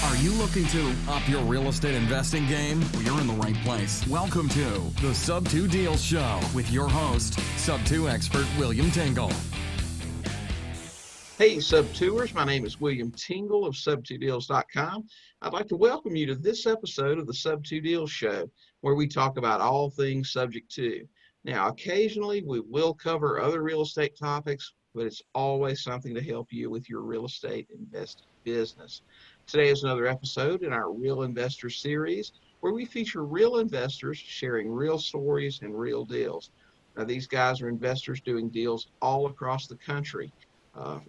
Are you looking to up your real estate investing game? Well, you're in the right place. Welcome to the Sub 2 Deals Show with your host, Sub 2 expert William Tingle. Hey, Sub-2ers, my name is William Tingle of sub2deals.com. I'd like to welcome you to this episode of the Sub 2 Deals Show, where we talk about all things subject to. Now, occasionally we will cover other real estate topics, but it's always something to help you with your real estate investing business. Today is another episode in our Real Investor series, where we feature real investors sharing real stories and real deals. Now, these guys are investors doing deals all across the country.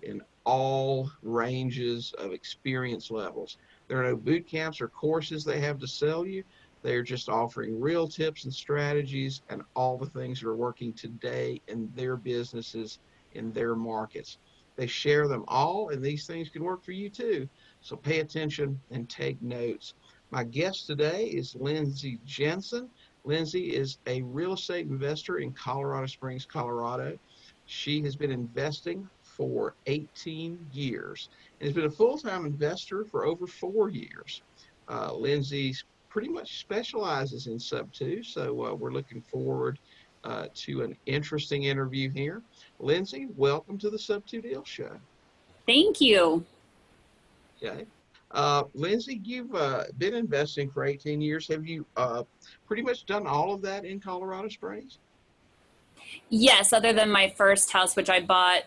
In all ranges of experience levels. There are no boot camps or courses they have to sell you. They're just offering real tips and strategies and all the things that are working today in their businesses, in their markets. They share them all, and these things can work for you too. So pay attention and take notes. My guest today is Lindsey Jensen. Lindsey is a real estate investor in Colorado Springs, Colorado. She has been investing for 18 years and has been a full-time investor for over 4 years. Lindsey pretty much specializes in Sub-2, so we're looking forward to an interesting interview here. Lindsey, welcome to the Sub-2 Deal Show. Thank you. Okay. Lindsey, you've been investing for 18 years. Have you pretty much done all of that in Colorado Springs? Yes, other than my first house, which I bought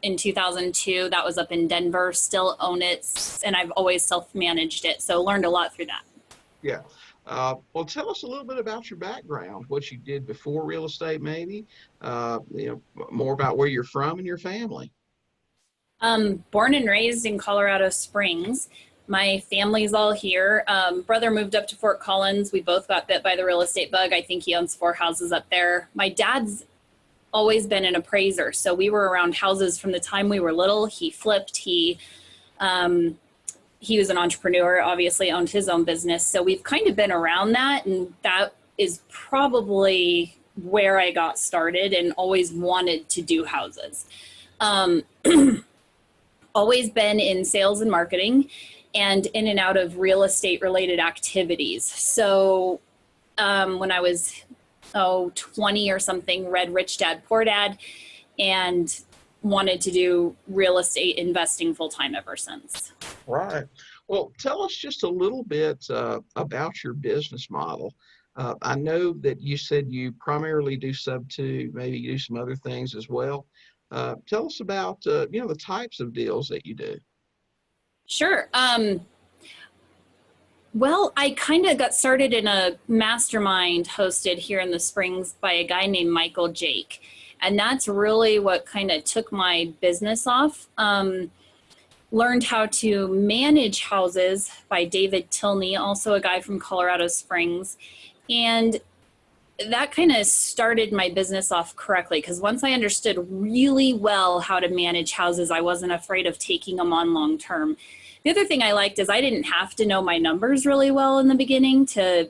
in 2002, that was up in Denver, still own it, and I've always self-managed it, so learned a lot through that. Yeah. Well, tell us a little bit about your background, what you did before real estate, maybe, more about where you're from and your family. Born and raised in Colorado Springs. My family's all here. Brother moved up to Fort Collins. We both got bit by the real estate bug. I think he owns 4 houses up there. My dad's always been an appraiser, so we were around houses from the time we were little. He flipped. He was an entrepreneur, obviously owned his own business, so we've kind of been around that, and that is probably where I got started and always wanted to do houses. Always been in sales and marketing and in and out of real estate related activities. So when I was 20 or something, read Rich Dad, Poor Dad, and wanted to do real estate investing full time ever since. Right. Well, tell us just a little bit about your business model. I know that you said you primarily do Sub-2, maybe you do some other things as well. Tell us about, the types of deals that you do. Sure. Well, I kind of got started in a mastermind hosted here in the Springs by a guy named Michael Jake. And that's really what kind of took my business off. Learned how to manage houses by David Tilney, also a guy from Colorado Springs. And that kind of started my business off correctly, because once I understood really well how to manage houses, I wasn't afraid of taking them on long term. The other thing I liked is I didn't have to know my numbers really well in the beginning to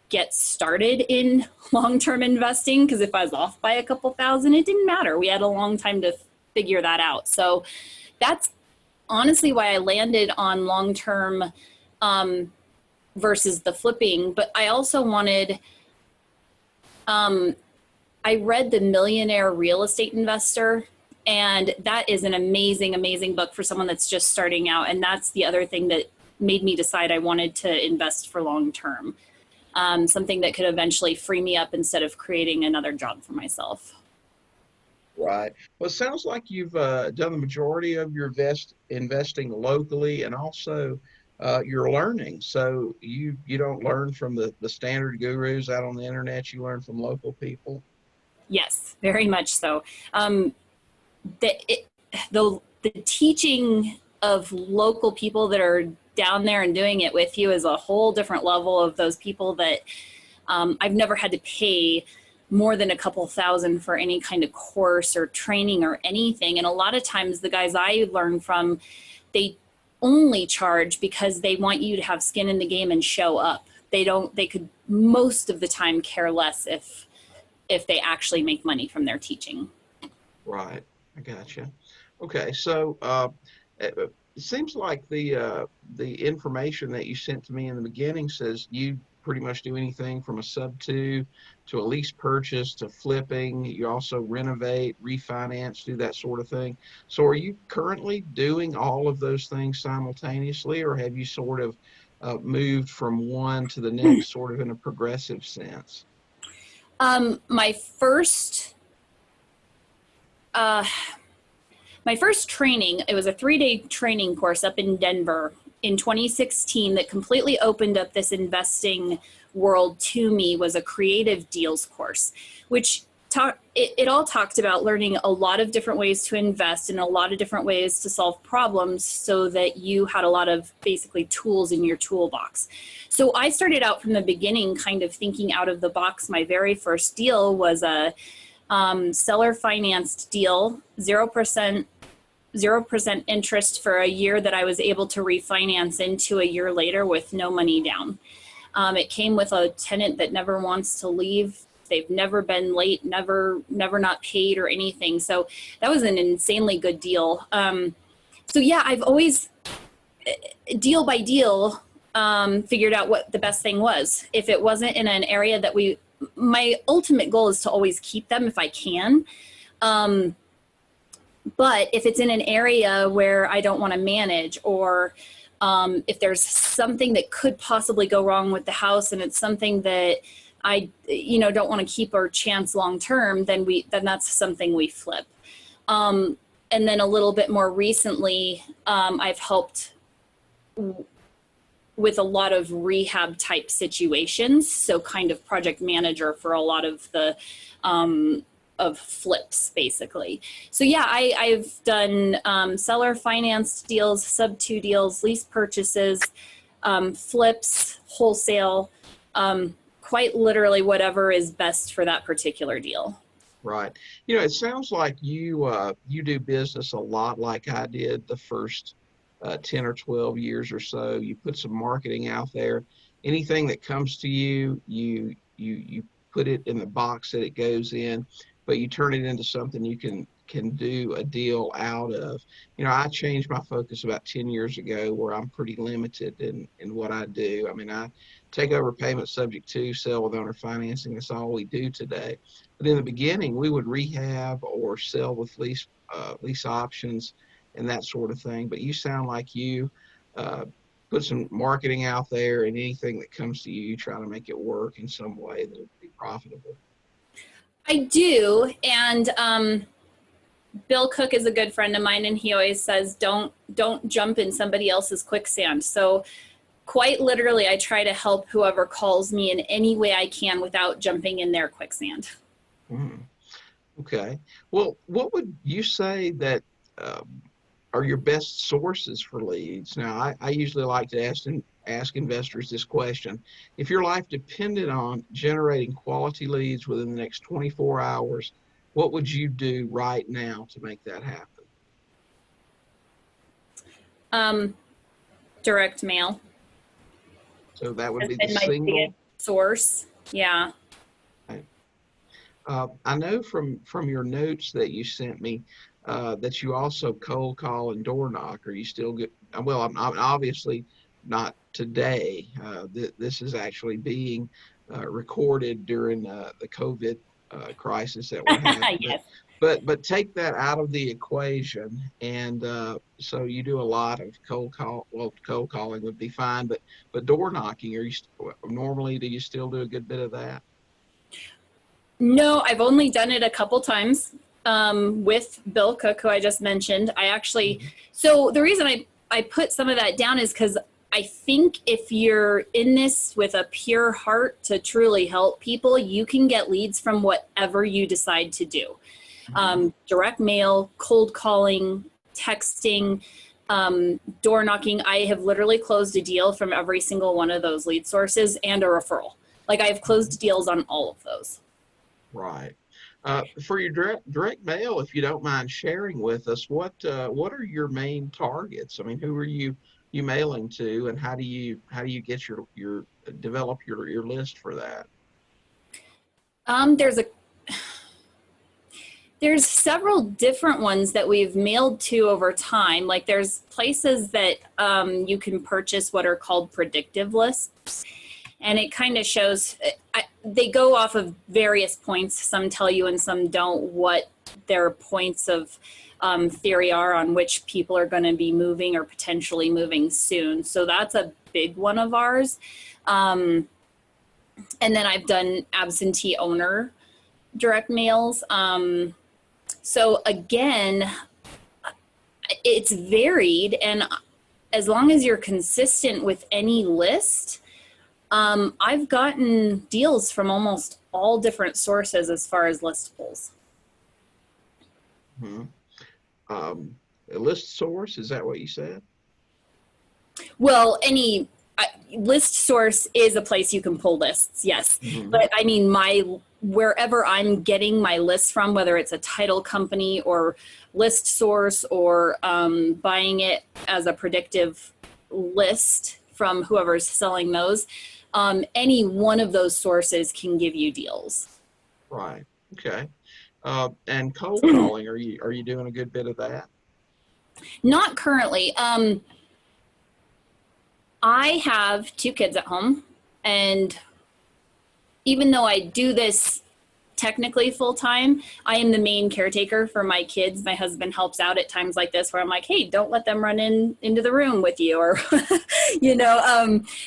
get started in long-term investing, because if I was off by a couple thousand, it didn't matter. We had a long time to figure that out. So that's honestly why I landed on long-term versus the flipping. But I also wanted, I read The Millionaire Real Estate Investor, and that is an amazing, amazing book for someone that's just starting out. And that's the other thing that made me decide I wanted to invest for long term. Something that could eventually free me up instead of creating another job for myself. Right. Well, it sounds like you've done the majority of your investing locally, and also you're learning. So you don't learn from the standard gurus out on the internet. You learn from local people. Yes, very much so. The teaching of local people that are down there and doing it with you is a whole different level of those people that I've never had to pay more than a couple thousand for any kind of course or training or anything. And a lot of times the guys I learn from, they only charge because they want you to have skin in the game and show up. They could most of the time care less if they actually make money from their teaching. Right. I gotcha. Okay. So it seems like the the information that you sent to me in the beginning says you pretty much do anything from a sub-2 to a lease purchase to flipping. You also renovate, refinance, do that sort of thing. So are you currently doing all of those things simultaneously, or have you sort of moved from one to the next sort of in a progressive sense? My first training, it was a 3-day training course up in Denver in 2016 that completely opened up this investing world to me, was a creative deals course, which it all talked about learning a lot of different ways to invest and a lot of different ways to solve problems so that you had a lot of basically tools in your toolbox. So I started out from the beginning kind of thinking out of the box. My very first deal was a seller financed deal, 0% interest for a year that I was able to refinance into a year later with no money down. It came with a tenant that never wants to leave. They've never been late, never not paid or anything. So that was an insanely good deal. So yeah, I've always, deal by deal, figured out what the best thing was. If it wasn't in an area that my ultimate goal is to always keep them if I can. But if it's in an area where I don't want to manage, or if there's something that could possibly go wrong with the house and it's something that I don't want to keep or chance long term, then that's something we flip. And then a little bit more recently, I've helped with a lot of rehab type situations. So kind of project manager for a lot of the of flips basically. So yeah, I've done seller financed deals, sub-2 deals, lease purchases, flips, wholesale, quite literally whatever is best for that particular deal. Right. It sounds like you do business a lot like I did the first 10 or 12 years or so. You put some marketing out there. Anything that comes to you, you put it in the box that it goes in, but you turn it into something you can do a deal out of. I changed my focus about 10 years ago where I'm pretty limited in what I do. I mean, I take over payment subject to, sell with owner financing. That's all we do today. But in the beginning, we would rehab or sell with lease options and that sort of thing. But you sound like you put some marketing out there, and anything that comes to you, you try to make it work in some way that will be profitable. I do. And Bill Cook is a good friend of mine, and he always says, don't jump in somebody else's quicksand. So quite literally, I try to help whoever calls me in any way I can without jumping in their quicksand. Okay. Well, what would you say that are your best sources for leads? Now, I usually like to ask investors this question. If your life depended on generating quality leads within the next 24 hours, what would you do right now to make that happen? Direct mail. So that would be the my single biggest source. Yeah. I know from your notes that you sent me that you also cold call and door knock. Are you still good? Well, I'm obviously not today. This is actually being recorded during the COVID crisis that we're having. Yes. But take that out of the equation, and so you do a lot of cold call. Well, cold calling would be fine, but door knocking. Normally, do you still do a good bit of that? No, I've only done it a couple times with Bill Cook, who I just mentioned. So the reason I put some of that down is because I think if you're in this with a pure heart to truly help people, you can get leads from whatever you decide to do. Direct mail, cold calling, texting, door knocking. I have literally closed a deal from every single one of those lead sources and a referral. Like I've closed deals on all of those. Right. For your direct mail, if you don't mind sharing with us, what are your main targets? I mean, who are you mailing to, and how do you get your develop your list for that? There's several different ones that we've mailed to over time. Like there's places that you can purchase what are called predictive lists. And it kind of shows, they go off of various points. Some tell you and some don't what their points of theory are on which people are going to be moving or potentially moving soon. So that's a big one of ours. And then I've done absentee owner direct mails. So again, it's varied. And as long as you're consistent with any list, I've gotten deals from almost all different sources as far as listables. Mm-hmm. A list source, is that what you said? Well, any list source is a place you can pull lists, yes. Mm-hmm. But I mean, wherever I'm getting my lists from, whether it's a title company or list source or buying it as a predictive list from whoever's selling those, any one of those sources can give you deals. Right. Okay. And cold calling, are you doing a good bit of that? Not currently. I have 2 kids at home, and even though I do this technically full time, I am the main caretaker for my kids. My husband helps out at times like this where I'm like, hey, don't let them run into the room with you, or,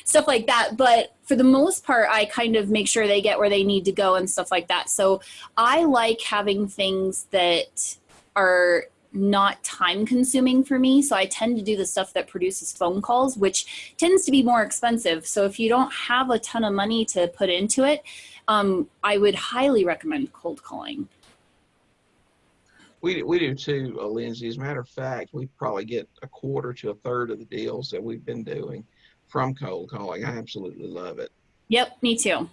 stuff like that. But for the most part, I kind of make sure they get where they need to go and stuff like that. So I like having things that are not time consuming for me. So I tend to do the stuff that produces phone calls, which tends to be more expensive. So if you don't have a ton of money to put into it, I would highly recommend cold calling. We do too, Lindsay. As a matter of fact, we probably get a quarter to a third of the deals that we've been doing from cold calling. I absolutely love it. Yep, me too.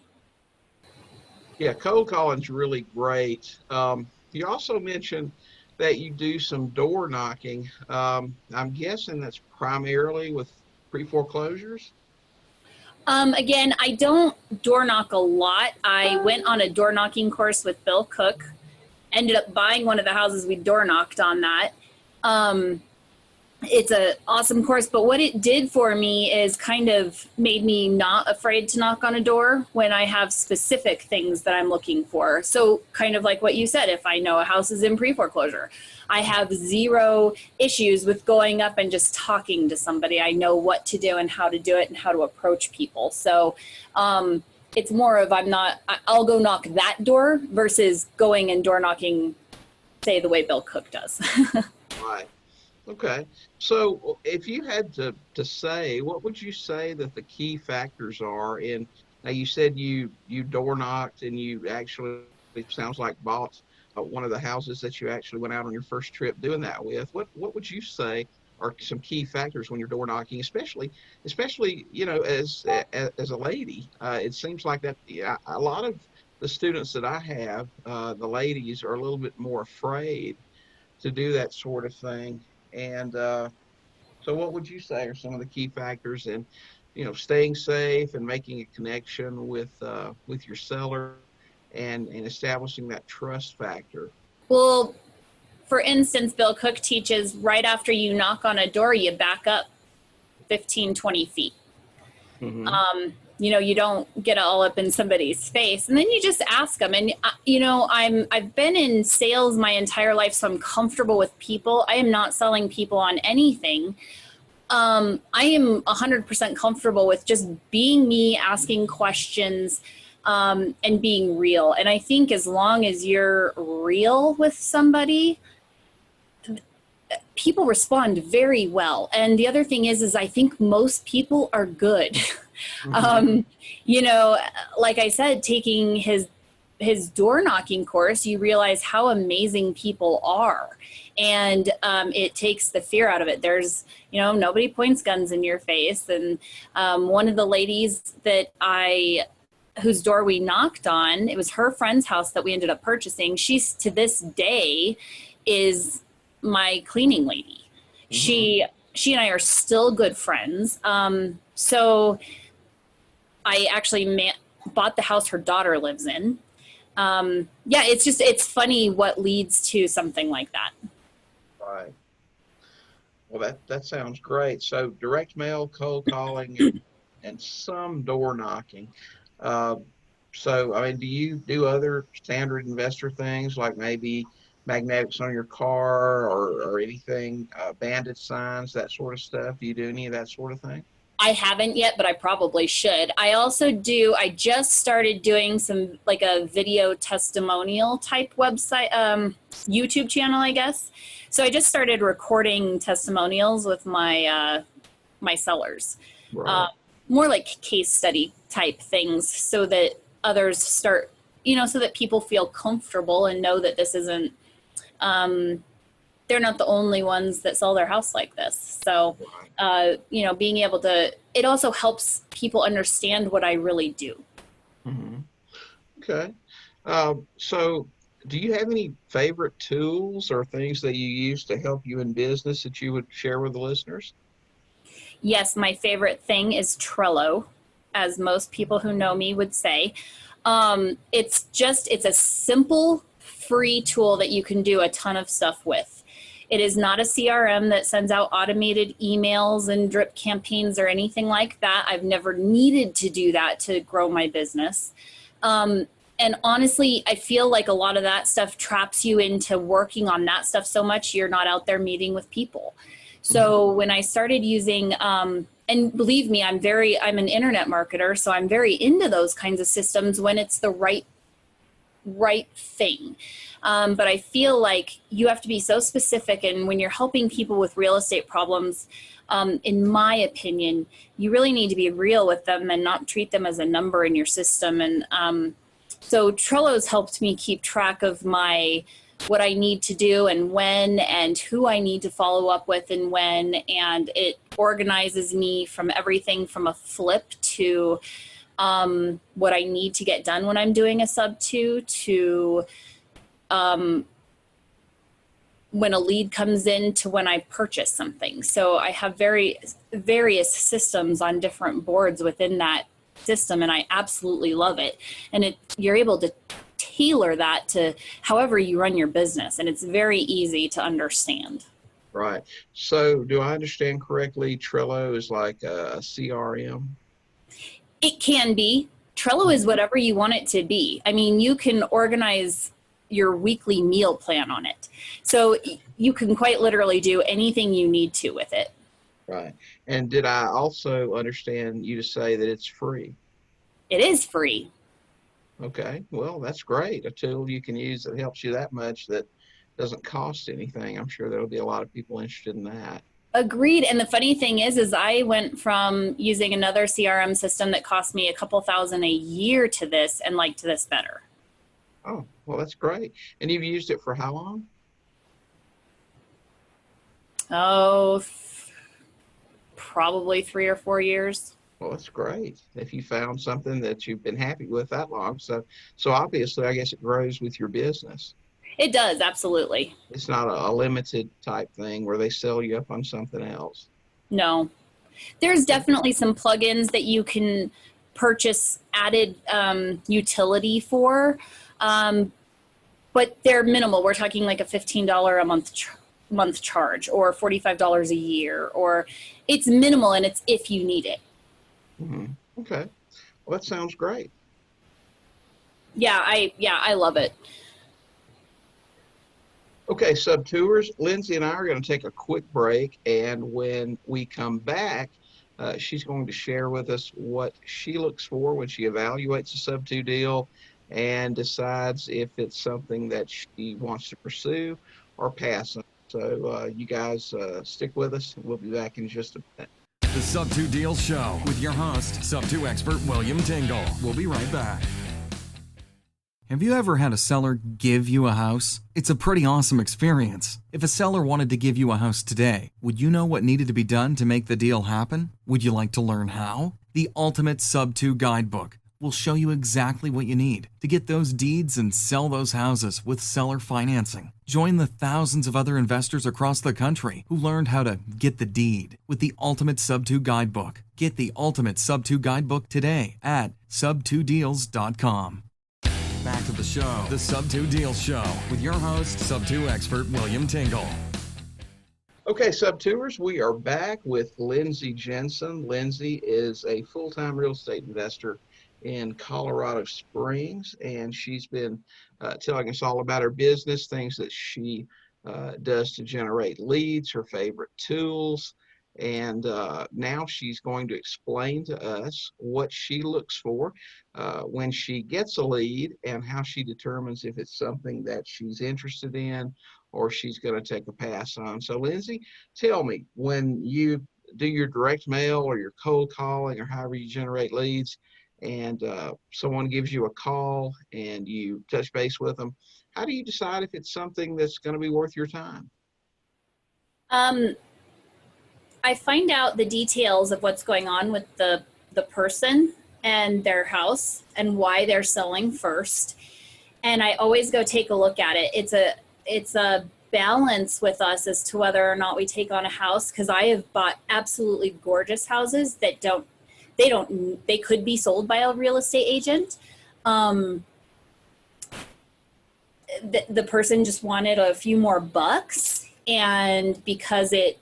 Yeah, cold calling is really great. You also mentioned that you do some door knocking. I'm guessing that's primarily with pre-foreclosures? Again, I don't door knock a lot. I went on a door knocking course with Bill Cook, ended up buying one of the houses we door knocked on that. It's an awesome course, but what it did for me is kind of made me not afraid to knock on a door when I have specific things that I'm looking for. So kind of like what you said, if I know a house is in pre-foreclosure, I have zero issues with going up and just talking to somebody. I know what to do and how to do it and how to approach people. So it's more of I'll go knock that door versus going and door knocking, say, the way Bill Cook does. Right. Okay. So if you had to say, what would you say that the key factors are in, now you said you door knocked and you actually, it sounds like bought one of the houses that you actually went out on your first trip doing that with. What would you say are some key factors when you're door knocking, especially, as a lady? It seems like that a lot of the students that I have, the ladies are a little bit more afraid to do that sort of thing. And so what would you say are some of the key factors in, staying safe and making a connection with your seller and establishing that trust factor? Well, for instance, Bill Cook teaches right after you knock on a door, you back up 15, 20 feet. Mm-hmm. You don't get all up in somebody's face, and then you just ask them. And, I've been in sales my entire life, so I'm comfortable with people. I am not selling people on anything. I am 100% comfortable with just being me, asking questions, and being real. And I think as long as you're real with somebody, people respond very well. And the other thing is I think most people are good. Mm-hmm. Like I said, taking his door knocking course, you realize how amazing people are. And it takes the fear out of it. There's, nobody points guns in your face. And one of the ladies whose door we knocked on, it was her friend's house that we ended up purchasing. She's to this day is my cleaning lady. Mm-hmm. She and I are still good friends. So I actually bought the house her daughter lives in. Yeah, it's funny what leads to something like that. Right. Well, that sounds great. So direct mail, cold calling, and some door knocking. Uh, so, I mean, do you do other standard investor things like maybe magnetics on your car or anything, bandit signs, that sort of stuff? Do you do any of that sort of thing? I haven't yet, but I probably should. I just started doing some like a video testimonial type website, YouTube channel, I guess. So I just started recording testimonials with my sellers, Right. more like case study type things so that others start, so that people feel comfortable and know that this isn't, they're not the only ones that sell their house like this. So, being able to, it also helps people understand what I really do. Hmm. Okay. So do you have any favorite tools or things that you use to help you in business that you would share with the listeners? Yes, my favorite thing is Trello, as most people who know me would say. It's a simple, free tool that you can do a ton of stuff with. It is not a CRM that sends out automated emails and drip campaigns or anything like that. I've never needed to do that to grow my business. And honestly, I feel like a lot of that stuff traps you into working on that stuff so much you're not out there meeting with people. So when I started using, and believe me, I'm an internet marketer, so I'm very into those kinds of systems when it's the right thing. But I feel like you have to be so specific, and when you're helping people with real estate problems, in my opinion, you really need to be real with them and not treat them as a number in your system. And so Trello's helped me keep track of what I need to do and when, and who I need to follow up with and when, and it organizes me from everything from a flip to what I need to get done when I'm doing a sub-2 to when a lead comes in to when I purchase something. So I have various systems on different boards within that system, and I absolutely love it. And you're able to tailor that to however you run your business, and it's very easy to understand. Right. So do I understand correctly, Trello is like a CRM? It can be. Trello is whatever you want it to be. I mean, you can organize your weekly meal plan on it. So you can quite literally do anything you need to with it. Right. And did I also understand you to say that it's free? It is free. Okay. Well, that's great. A tool you can use that helps you that much that doesn't cost anything. I'm sure there'll be a lot of people interested in that. Agreed. And the funny thing is I went from using another CRM system that cost me a couple $1,000 a year to this, and liked this better. Oh, well, that's great. And you've used it for how long? Oh, probably 3 or 4 years. Well, that's great. If you found something that you've been happy with that long. So obviously, I guess it grows with your business. It does, absolutely. It's not a limited type thing where they sell you up on something else. No. There's definitely some plugins that you can purchase added utility for, but they're minimal. We're talking like a $15 a month charge, or $45 a year, or it's minimal, and it's if you need it. Mm-hmm. Okay. Well, that sounds great. Yeah, I love it. Okay, sub-tours, Lindsey and I are going to take a quick break, and when we come back, she's going to share with us what she looks for when she evaluates a sub-2 deal and decides if it's something that she wants to pursue or pass on. So you guys stick with us, and we'll be back in just a minute. The Sub-2 Deals Show with your host, Sub-2 expert William Tingle. We'll be right back. Have you ever had a seller give you a house? It's a pretty awesome experience. If a seller wanted to give you a house today, would you know what needed to be done to make the deal happen? Would you like to learn how? The Ultimate Sub-2 Guidebook will show you exactly what you need to get those deeds and sell those houses with seller financing. Join the thousands of other investors across the country who learned how to get the deed with the Ultimate Sub-2 Guidebook. Get the Ultimate Sub-2 Guidebook today at sub2deals.com. Back to the show, the Sub-2 Deals Show, with your host, Sub-2 expert William Tingle. Okay, Sub-2ers, we are back with Lindsey Jensen. Lindsey is a full-time real estate investor in Colorado Springs, and she's been telling us all about her business, things that she does to generate leads, her favorite tools, and now she's going to explain to us what she looks for when she gets a lead and how she determines if it's something that she's interested in or she's going to take a pass on. So Lindsey, tell me, when you do your direct mail or your cold calling or however you generate leads, and someone gives you a call and you touch base with them, how do you decide if it's something that's going to be worth your time? I find out the details of what's going on with the person and their house and why they're selling first. And I always go take a look at it. It's a balance with us as to whether or not we take on a house, because I have bought absolutely gorgeous houses that they could be sold by a real estate agent. The person just wanted a few more bucks, and because the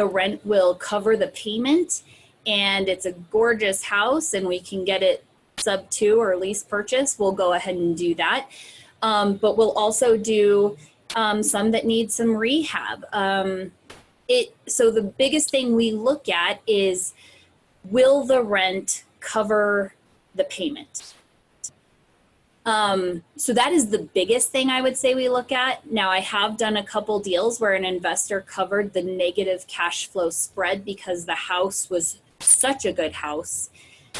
rent will cover the payment and it's a gorgeous house and we can get it sub-2 or lease purchase, we'll go ahead and do that. But we'll also do some that need some rehab. So the biggest thing we look at is, will the rent cover the payment? So that is the biggest thing I would say we look at. Now, I have done a couple deals where an investor covered the negative cash flow spread because the house was such a good house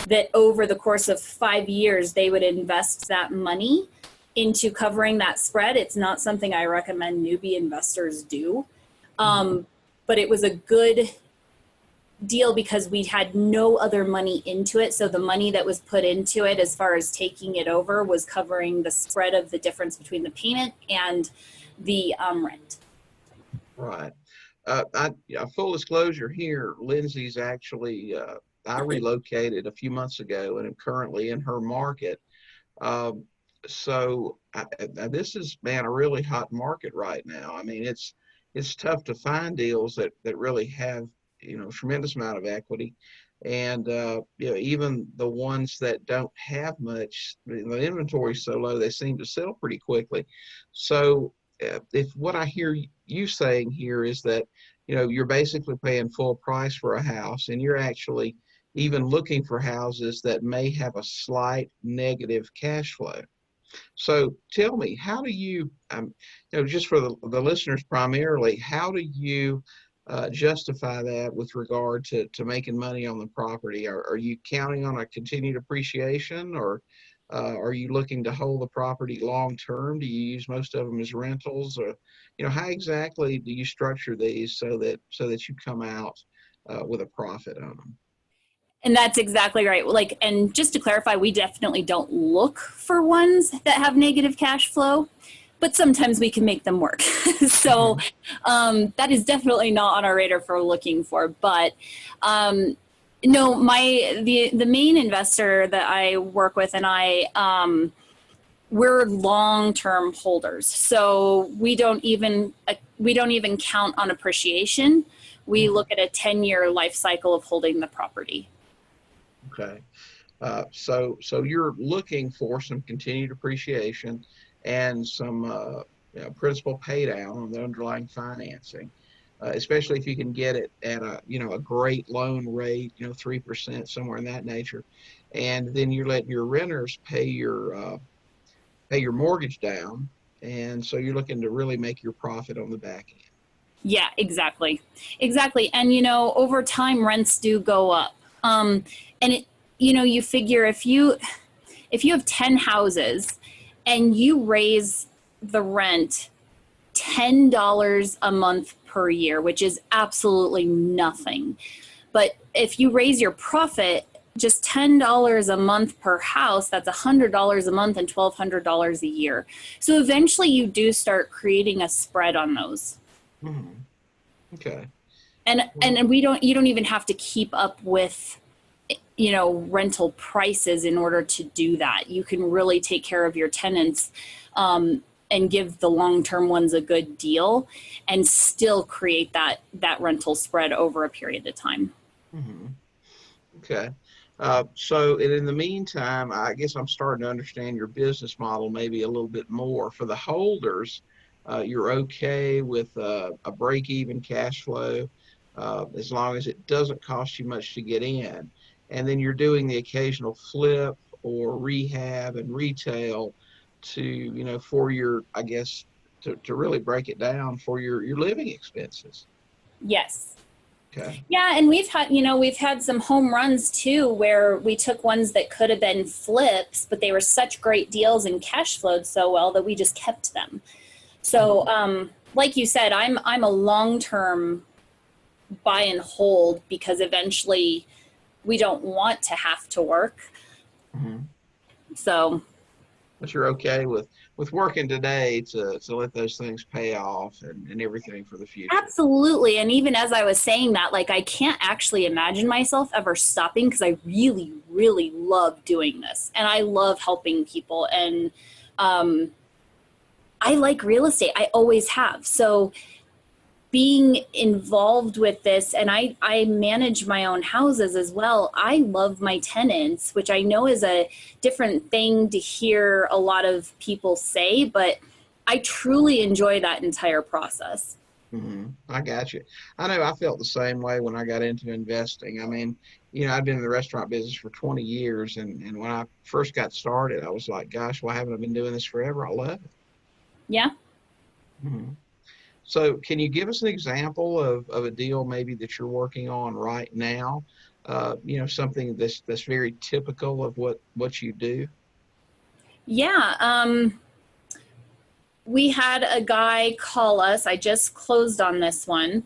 that over the course of 5 years, they would invest that money into covering that spread. It's not something I recommend newbie investors do. But it was a good deal because we had no other money into it. So the money that was put into it, as far as taking it over, was covering the spread of the difference between the payment and the rent. Right. Full disclosure here, Lindsey's actually, I relocated a few months ago and am currently in her market. So this is, man, a really hot market right now. I mean, it's tough to find deals that really have, tremendous amount of equity. And, even the ones that don't have much, the inventory is so low, they seem to sell pretty quickly. So if what I hear you saying here is that, you're basically paying full price for a house, and you're actually even looking for houses that may have a slight negative cash flow. So tell me, how do you, just for the listeners primarily, how do you justify that with regard to making money on the property? Are you counting on a continued appreciation, or are you looking to hold the property long term? Do you use most of them as rentals, or how exactly do you structure these so that you come out with a profit on them? And that's exactly right. And just to clarify, we definitely don't look for ones that have negative cash flow, but sometimes we can make them work. So that is definitely not on our radar for looking for. But no, the main investor that I work with and we're long-term holders. So we don't even count on appreciation. We look at a 10-year life cycle of holding the property. Okay. So you're looking for some continued appreciation and some principal pay down on the underlying financing, especially if you can get it at a great loan rate, 3%, somewhere in that nature. And then you let your renters pay your mortgage down. And so you're looking to really make your profit on the back end. Yeah, exactly. And, over time, rents do go up. And you figure if you have 10 houses and you raise the rent $10 a month per year, which is absolutely nothing. But if you raise your profit just $10 a month per house, that's $100 a month and $1,200 a year. So eventually you do start creating a spread on those. Mm-hmm. Okay. And you don't even have to keep up with rental prices in order to do that. You can really take care of your tenants and give the long-term ones a good deal and still create that rental spread over a period of time. Mm-hmm. Okay. So in the meantime, I guess I'm starting to understand your business model maybe a little bit more. For the holders, you're okay with a break-even cash flow as long as it doesn't cost you much to get in. And then you're doing the occasional flip or rehab and retail to, for your, I guess, to really break it down for your living expenses. Yes. Okay. Yeah, and we've had some home runs too, where we took ones that could have been flips, but they were such great deals and cash flowed so well that we just kept them. So, like you said, I'm a long-term buy and hold because eventually we don't want to have to work. Mm-hmm. So, But you're okay with working today to let those things pay off and everything for the future. absolutely. And even as I was saying that, like, I can't actually imagine myself ever stopping because I really, really love doing this. And I love helping people. And I like real estate. I always have. So being involved with this, and I manage my own houses as well. I love my tenants, which I know is a different thing to hear a lot of people say, but I truly enjoy that entire process. Mm-hmm. I got you. I know I felt the same way when I got into investing. I mean, I've been in the restaurant business for 20 years, and when I first got started, I was like, gosh, why haven't I been doing this forever? I love it. Yeah. Mm-hmm. So can you give us an example of a deal maybe that you're working on right now? Something that's very typical of what you do. Yeah. We had a guy call us. I just closed on this one.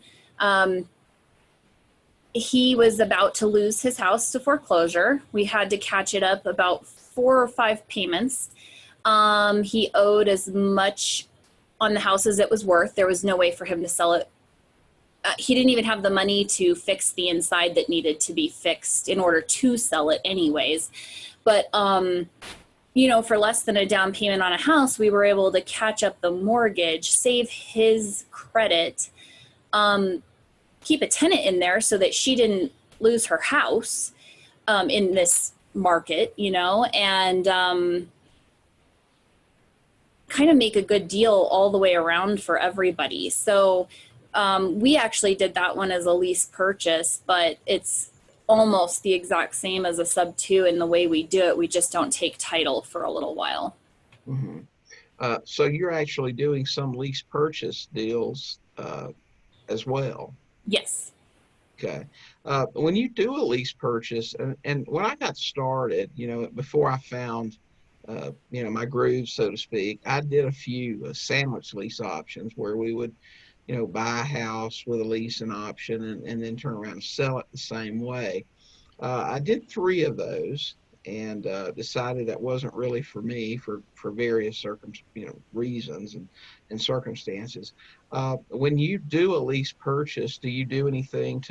He was about to lose his house to foreclosure. We had to catch it up about 4 or 5 payments. He owed as much on the house as it was worth. There was no way for him to sell it. He didn't even have the money to fix the inside that needed to be fixed in order to sell it anyways. But, for less than a down payment on a house, we were able to catch up the mortgage, save his credit, keep a tenant in there so that she didn't lose her house in this market, and kind of make a good deal all the way around for everybody. So we actually did that one as a lease purchase, but it's almost the exact same as a sub 2 in the way we do it. We just don't take title for a little while. Mm-hmm. So you're actually doing some lease purchase deals as well. Yes. Okay. When you do a lease purchase, and when I got started, before I found, my groove, so to speak, I did a few sandwich lease options where we would, buy a house with a lease and option and then turn around and sell it the same way. I did 3 of those and decided that wasn't really for me for various reasons and circumstances. When you do a lease purchase, do you do anything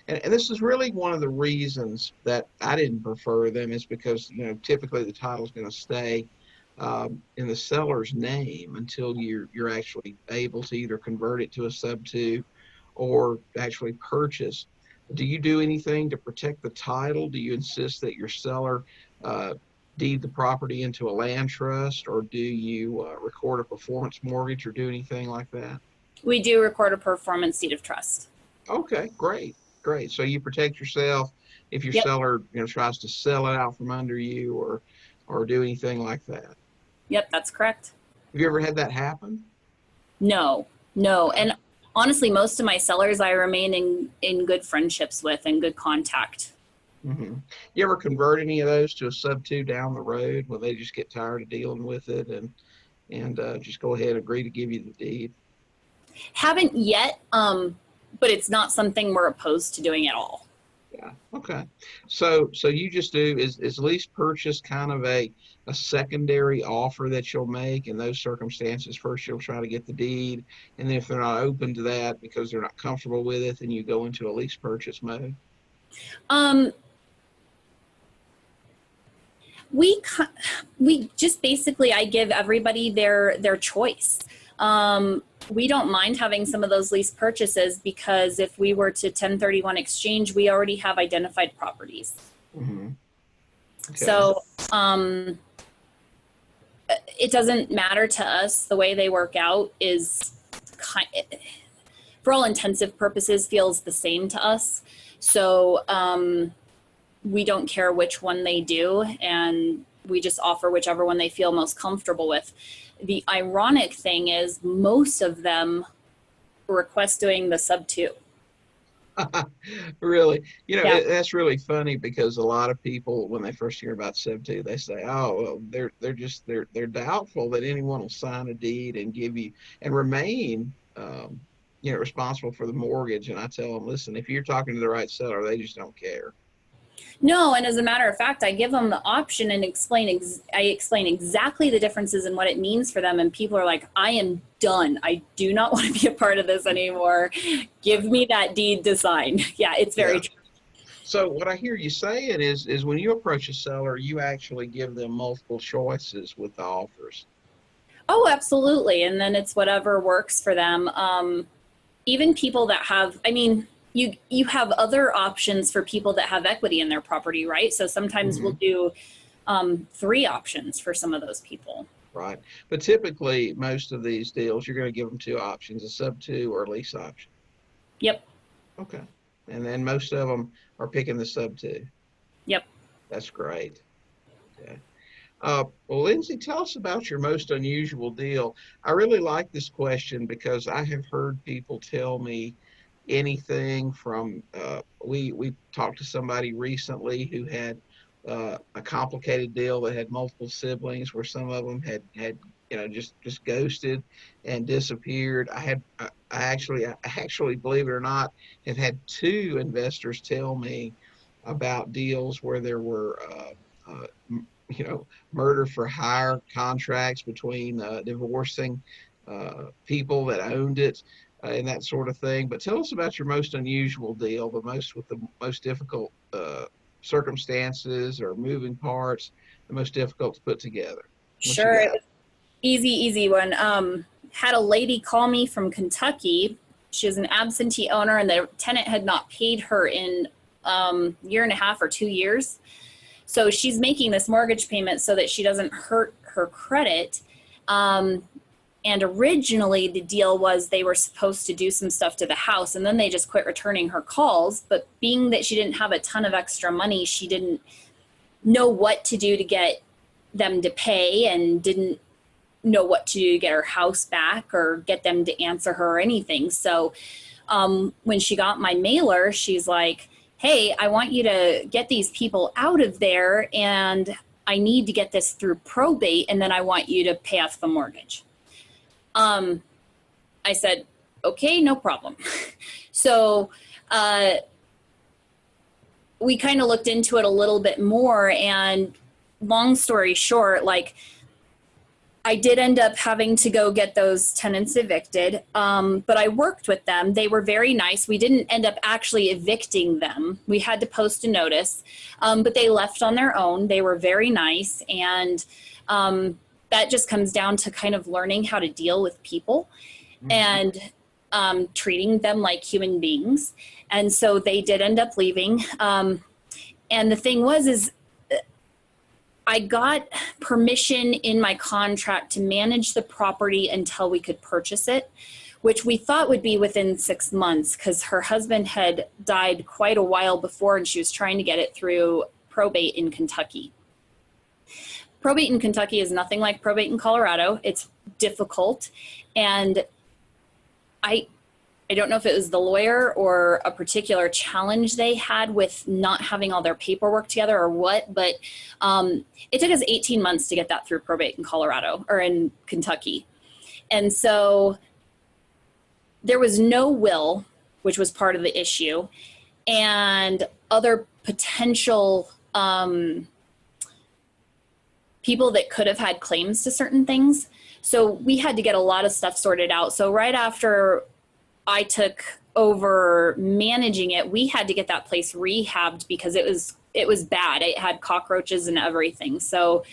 and this is really one of the reasons that I didn't prefer them is because, typically the title is going to stay in the seller's name until you're actually able to either convert it to a sub 2 or actually purchase. Do you do anything to protect the title? Do you insist that your seller deed the property into a land trust, or do you record a performance mortgage or do anything like that? We do record a performance deed of trust. Okay, great, great. So you protect yourself if your Yep. seller tries to sell it out from under you or do anything like that. Yep, that's correct. Have you ever had that happen? No. And honestly, most of my sellers I remain in good friendships with and good contact. Mm-hmm. You ever convert any of those to a sub 2 down the road when they just get tired of dealing with it and just go ahead and agree to give you the deed? Haven't yet, but it's not something we're opposed to doing at all. Yeah. Okay. So you just do is lease purchase kind of a secondary offer that you'll make in those circumstances. First, you'll try to get the deed, and then if they're not open to that because they're not comfortable with it, then you go into a lease purchase mode. We just basically, I give everybody their choice. We don't mind having some of those lease purchases because if we were to 1031 exchange, we already have identified properties. Mm-hmm. Okay. So it doesn't matter to us. The way they work out is for all intensive purposes feels the same to us. So we don't care which one they do, and we just offer whichever one they feel most comfortable with. The ironic thing is most of them request doing the sub 2. Really? Yeah. That's really funny because a lot of people, when they first hear about sub 2, they say, oh, well, they're doubtful that anyone will sign a deed and give you and remain responsible for the mortgage. And I tell them, listen, if you're talking to the right seller, they just don't care. No, and as a matter of fact, I give them the option and explain exactly the differences and what it means for them. And people are like, I am done. I do not want to be a part of this anymore. Give me that deed to sign. Yeah, it's very true. So what I hear you saying is when you approach a seller, you actually give them multiple choices with the offers. Oh, absolutely. And then it's whatever works for them. Even people that have, you have other options for people that have equity in their property, right? So sometimes we'll do 3 options for some of those people. Right. But typically, most of these deals, you're going to give them 2 options, a sub 2 or a lease option. Yep. Okay. And then most of them are picking the sub 2. Yep. That's great. Okay. Well, Lindsey, tell us about your most unusual deal. I really like this question because I have heard people tell me anything from we talked to somebody recently who had a complicated deal that had multiple siblings where some of them had just ghosted and disappeared. I actually, believe it or not, have had 2 investors tell me about deals where there were murder for hire contracts between divorcing people that owned it. And that sort of thing. But tell us about your most unusual deal, with the most difficult circumstances or moving parts, the most difficult to put together. Sure. Easy one. Had a lady call me from Kentucky. She was an absentee owner and the tenant had not paid her in year and a half or 2 years. So she's making this mortgage payment so that she doesn't hurt her credit. And originally the deal was they were supposed to do some stuff to the house and then they just quit returning her calls. But being that she didn't have a ton of extra money, she didn't know what to do to get them to pay and didn't know what to do to get her house back or get them to answer her or anything. So when she got my mailer, she's like, hey, I want you to get these people out of there and I need to get this through probate and then I want you to pay off the mortgage. I said, okay, no problem. So we kind of looked into it a little bit more, and long story short, I did end up having to go get those tenants evicted, but I worked with them. They were very nice. We didn't end up actually evicting them. We had to post a notice, but they left on their own. They were very nice, and that just comes down to kind of learning how to deal with people and treating them like human beings. And so they did end up leaving. And the thing was I got permission in my contract to manage the property until we could purchase it, which we thought would be within 6 months because her husband had died quite a while before and she was trying to get it through probate in Kentucky. Probate in Kentucky is nothing like probate in Colorado. It's difficult. And I don't know if it was the lawyer or a particular challenge they had with not having all their paperwork together or what, but it took us 18 months to get that through probate in Colorado or in Kentucky. And so there was no will, which was part of the issue, and other potential people that could have had claims to certain things. So we had to get a lot of stuff sorted out. So right after I took over managing it, we had to get that place rehabbed because it it was bad. It had cockroaches and everything. So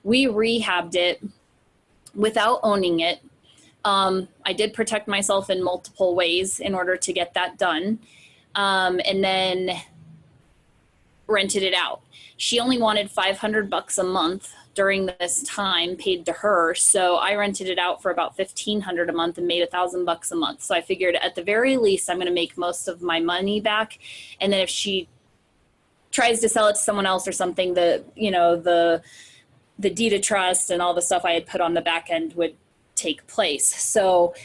we rehabbed it without owning it. I did protect myself in multiple ways in order to get that done. And then rented it out. She only wanted $500 a month during this time paid to her. So I rented it out for about $1,500 a month and made $1,000 a month. So I figured at the very least, I'm going to make most of my money back. And then if she tries to sell it to someone else or something, the deed of trust and all the stuff I had put on the back end would take place. So,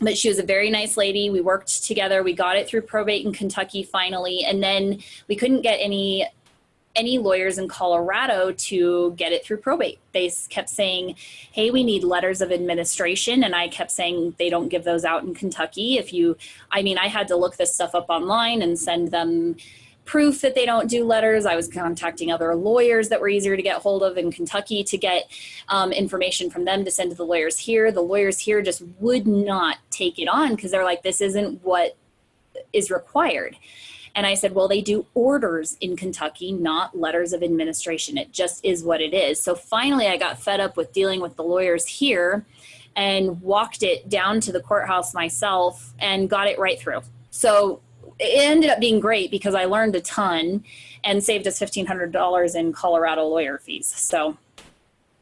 but she was a very nice lady. We worked together. We got it through probate in Kentucky finally. And then we couldn't get any lawyers in Colorado to get it through probate. They kept saying, hey, we need letters of administration. And I kept saying they don't give those out in Kentucky. I had to look this stuff up online and send them proof that they don't do letters. I was contacting other lawyers that were easier to get hold of in Kentucky to get information from them to send to the lawyers here. The lawyers here just would not take it on because they're like, this isn't what is required. And I said, well, they do orders in Kentucky, not letters of administration. It just is what it is. So finally, I got fed up with dealing with the lawyers here and walked it down to the courthouse myself and got it right through. So it ended up being great because I learned a ton and saved us $1,500 in Colorado lawyer fees. So,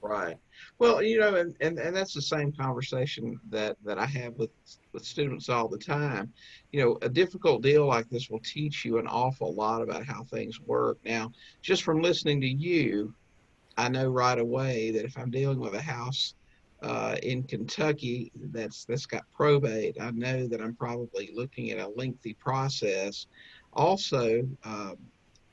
right. Well, and that's the same conversation that I have with students all the time. A difficult deal like this will teach you an awful lot about how things work. Now, just from listening to you, I know right away that if I'm dealing with a house in Kentucky that's got probate, I know that I'm probably looking at a lengthy process. Also,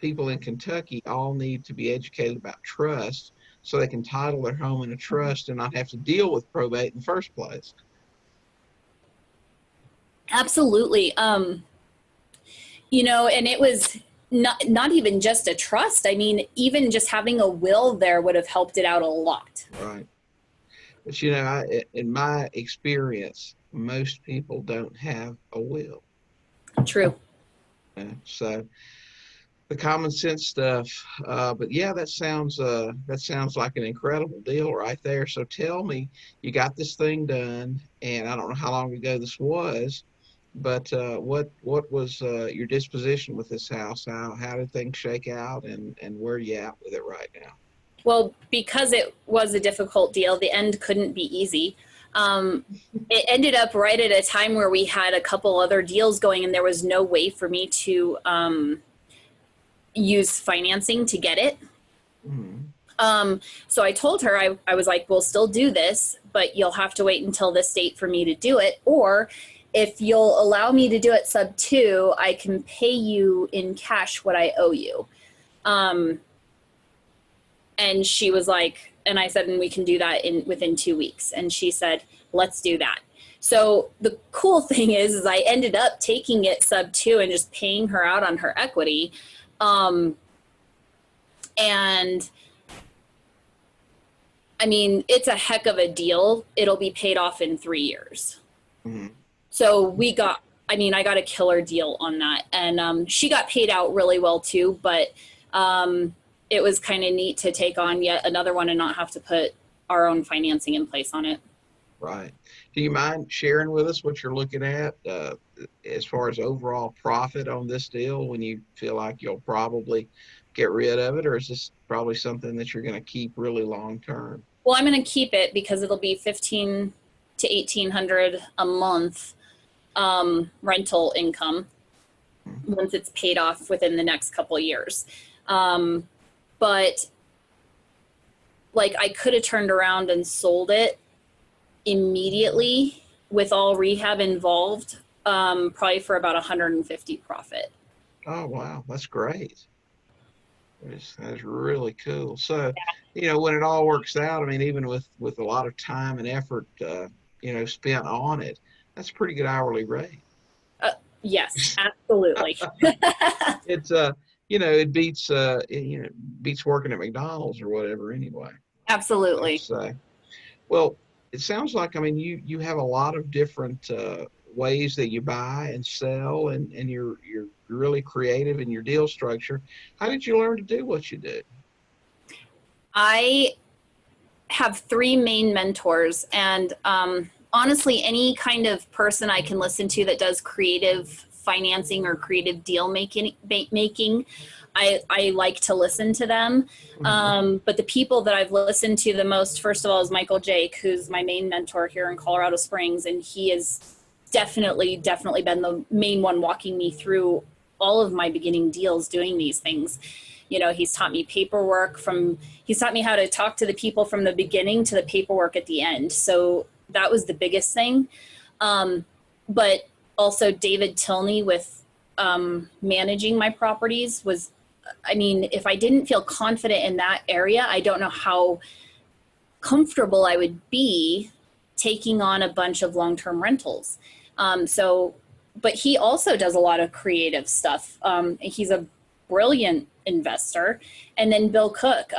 people in Kentucky all need to be educated about trust so they can title their home in a trust and not have to deal with probate in the first place. Absolutely. And it was not even just a trust. I mean, even just having a will there would have helped it out a lot. Right. But in my experience, most people don't have a will. True. So the common sense stuff. But yeah, that sounds like an incredible deal right there. So tell me, you got this thing done, and I don't know how long ago this was, but what was your disposition with this house? How did things shake out, and where are you at with it right now? Well, because it was a difficult deal, the end couldn't be easy. It ended up right at a time where we had a couple other deals going, and there was no way for me to use financing to get it. Mm-hmm. So I told her, I was like, we'll still do this, but you'll have to wait until this date for me to do it. Or if you'll allow me to do it sub 2, I can pay you in cash what I owe you. And she was like, and I said, and we can do that within 2 weeks. And she said, let's do that. So the cool thing is I ended up taking it sub 2 and just paying her out on her equity. And I mean, it's a heck of a deal. It'll be paid off in 3 years. Mm-hmm. So I got a killer deal on that. And she got paid out really well too, but it was kind of neat to take on yet another one and not have to put our own financing in place on it. Right. Do you mind sharing with us what you're looking at as far as overall profit on this deal when you feel like you'll probably get rid of it, or is this probably something that you're going to keep really long term? Well, I'm going to keep it because it'll be $1,500 to $1,800 a month rental income once it's paid off within the next couple of years. But like I could have turned around and sold it immediately with all rehab involved, probably for about 150 profit. Oh, wow. That's great. That's really cool. So, when it all works out, I mean, even with a lot of time and effort, spent on it, that's a pretty good hourly rate. Yes, absolutely. It's, it beats working at McDonald's or whatever anyway. Absolutely. Well, it sounds like, I mean, you have a lot of different ways that you buy and sell, and you're really creative in your deal structure. How did you learn to do what you do? I have three main mentors, and honestly, any kind of person I can listen to that does creative financing or creative deal making, I like to listen to them. But the people that I've listened to the most, first of all, is Michael Jake, who's my main mentor here in Colorado Springs, and he has definitely been the main one walking me through all of my beginning deals doing these things. He's taught me he's taught me how to talk to the people from the beginning to the paperwork at the end. So that was the biggest thing. But also David Tilney with managing my properties if I didn't feel confident in that area, I don't know how comfortable I would be taking on a bunch of long-term rentals. But he also does a lot of creative stuff. He's a brilliant investor. And then Bill Cook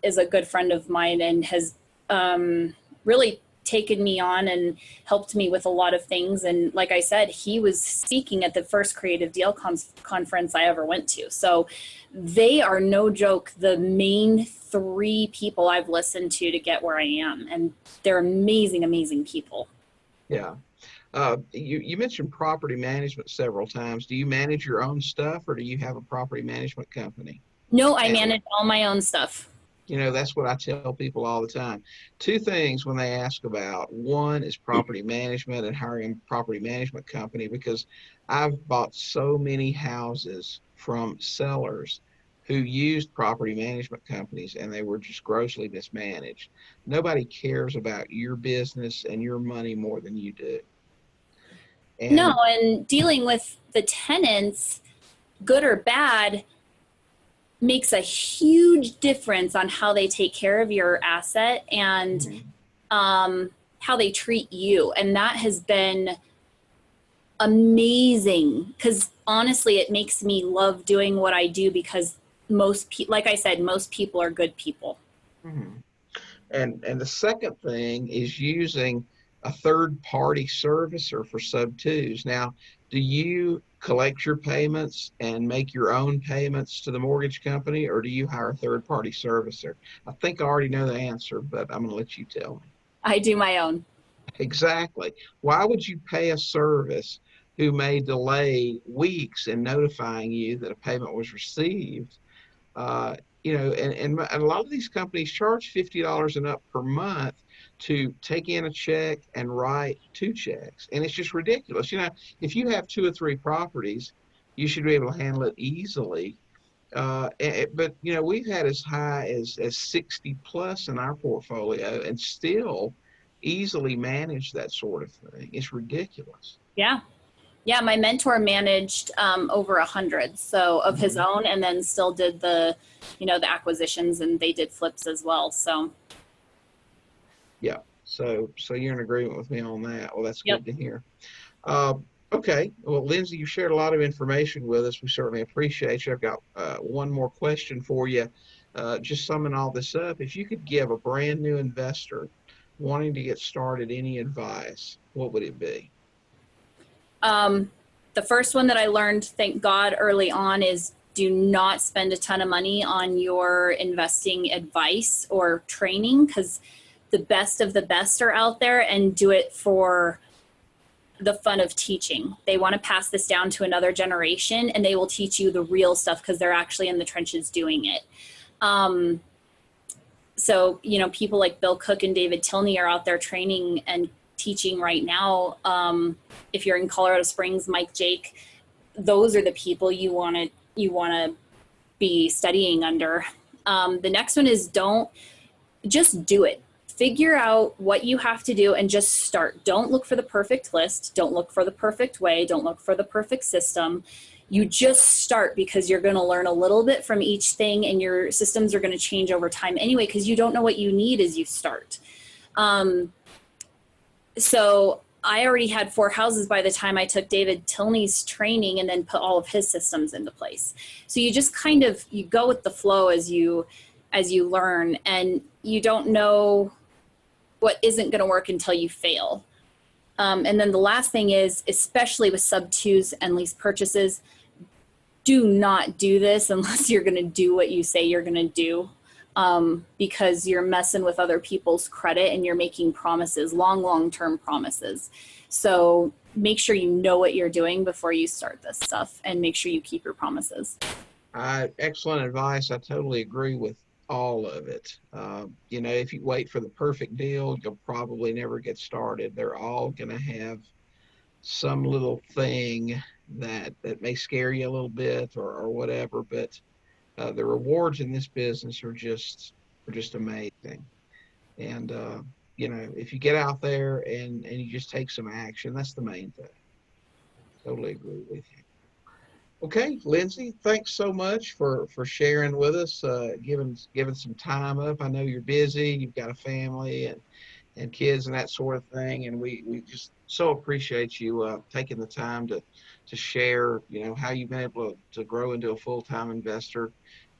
is a good friend of mine and has really taken me on and helped me with a lot of things. And like I said, he was speaking at the first creative deal conference I ever went to. So they are no joke, the main three people I've listened to get where I am. And they're amazing, amazing people. Yeah. You mentioned property management several times. Do you manage your own stuff, or do you have a property management company? No, I manage all my own stuff. That's what I tell people all the time. Two things when they ask about. One is property management and hiring a property management company, because I've bought so many houses from sellers who used property management companies and they were just grossly mismanaged. Nobody cares about your business and your money more than you do. And dealing with the tenants, good or bad, makes a huge difference on how they take care of your asset and how they treat you. And that has been amazing, because honestly, it makes me love doing what I do, because like I said, most people are good people. Mm-hmm. And the second thing is using a third-party servicer for sub-twos. Now, do you collect your payments and make your own payments to the mortgage company, or do you hire a third-party servicer? I think I already know the answer, but I'm going to let you tell me. I do my own. Exactly. Why would you pay a service who may delay weeks in notifying you that a payment was received? And a lot of these companies charge $50 and up per month to take in a check and write 2 checks. And it's just ridiculous. If you have 2 or 3 properties, you should be able to handle it easily. But we've had as high as 60 plus in our portfolio and still easily manage that sort of thing. It's ridiculous. Yeah, my mentor managed over 100 of his own, and then still did the acquisitions, and they did flips as well. So yeah, so you're in agreement with me on that. Well, that's good to hear. Okay, well, Lindsey, you shared a lot of information with us. We certainly appreciate you. I've got one more question for you. Just summing all this up, if you could give a brand new investor wanting to get started any advice, what would it be? The first one that I learned, thank God, early on is do not spend a ton of money on your investing advice or training, because the best of the best are out there, and do it for the fun of teaching. They want to pass this down to another generation, and they will teach you the real stuff because they're actually in the trenches doing it. So, people like Bill Cook and David Tilney are out there training and teaching right now. If you're in Colorado Springs, Mike Jake, those are the people you want to be studying under. The next one is just do it. Figure out what you have to do and just start. Don't look for the perfect list. Don't look for the perfect way. Don't look for the perfect system. You just start, because you're going to learn a little bit from each thing, and your systems are going to change over time anyway, because you don't know what you need as you start. So I already had 4 houses by the time I took David Tilney's training and then put all of his systems into place. So you just you go with the flow as you learn, and you don't know what isn't going to work until you fail. And then the last thing is, especially with sub-twos and lease purchases, do not do this unless you're going to do what you say you're going to do, because you're messing with other people's credit and you're making promises, long-term promises. So make sure you know what you're doing before you start this stuff, and make sure you keep your promises. Excellent advice. I totally agree with all of it. If you wait for the perfect deal, you'll probably never get started. They're all going to have some little thing that may scare you a little bit or whatever, but the rewards in this business are just amazing. And if you get out there and you just take some action, that's the main thing. Totally agree with you. Okay, Lindsey, thanks so much for sharing with us, giving some time up. I know you're busy, you've got a family and kids and that sort of thing, and we just so appreciate you taking the time to share, how you've been able to grow into a full-time investor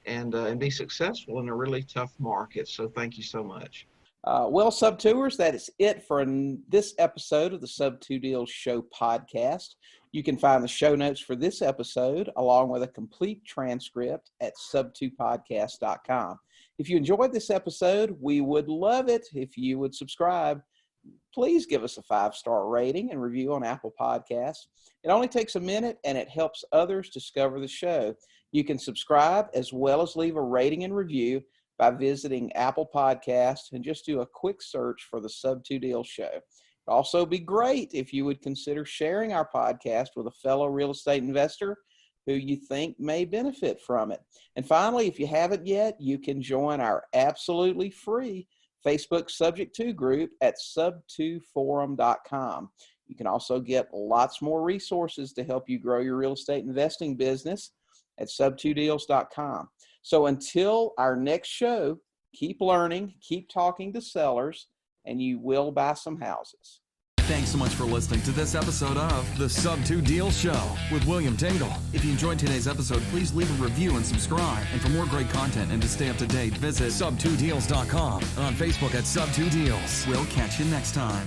and be successful in a really tough market. So thank you so much. Well, Sub-Tours, that is it for this episode of the Sub-2 Deals Show podcast. You can find the show notes for this episode along with a complete transcript at sub2podcast.com. If you enjoyed this episode, we would love it if you would subscribe. Please give us a 5-star rating and review on Apple Podcasts. It only takes a minute and it helps others discover the show. You can subscribe as well as leave a rating and review by visiting Apple Podcasts and just do a quick search for the Sub-2 Deals Show. It'd also be great if you would consider sharing our podcast with a fellow real estate investor who you think may benefit from it. And finally, if you haven't yet, you can join our absolutely free Facebook Subject To group at sub2forum.com. You can also get lots more resources to help you grow your real estate investing business at sub2deals.com. So until our next show, keep learning, keep talking to sellers, and you will buy some houses. Thanks so much for listening to this episode of the Sub-2 Deals Show with William Tingle. If you enjoyed today's episode, please leave a review and subscribe. And for more great content and to stay up to date, visit sub2deals.com and on Facebook at Sub2 Deals. We'll catch you next time.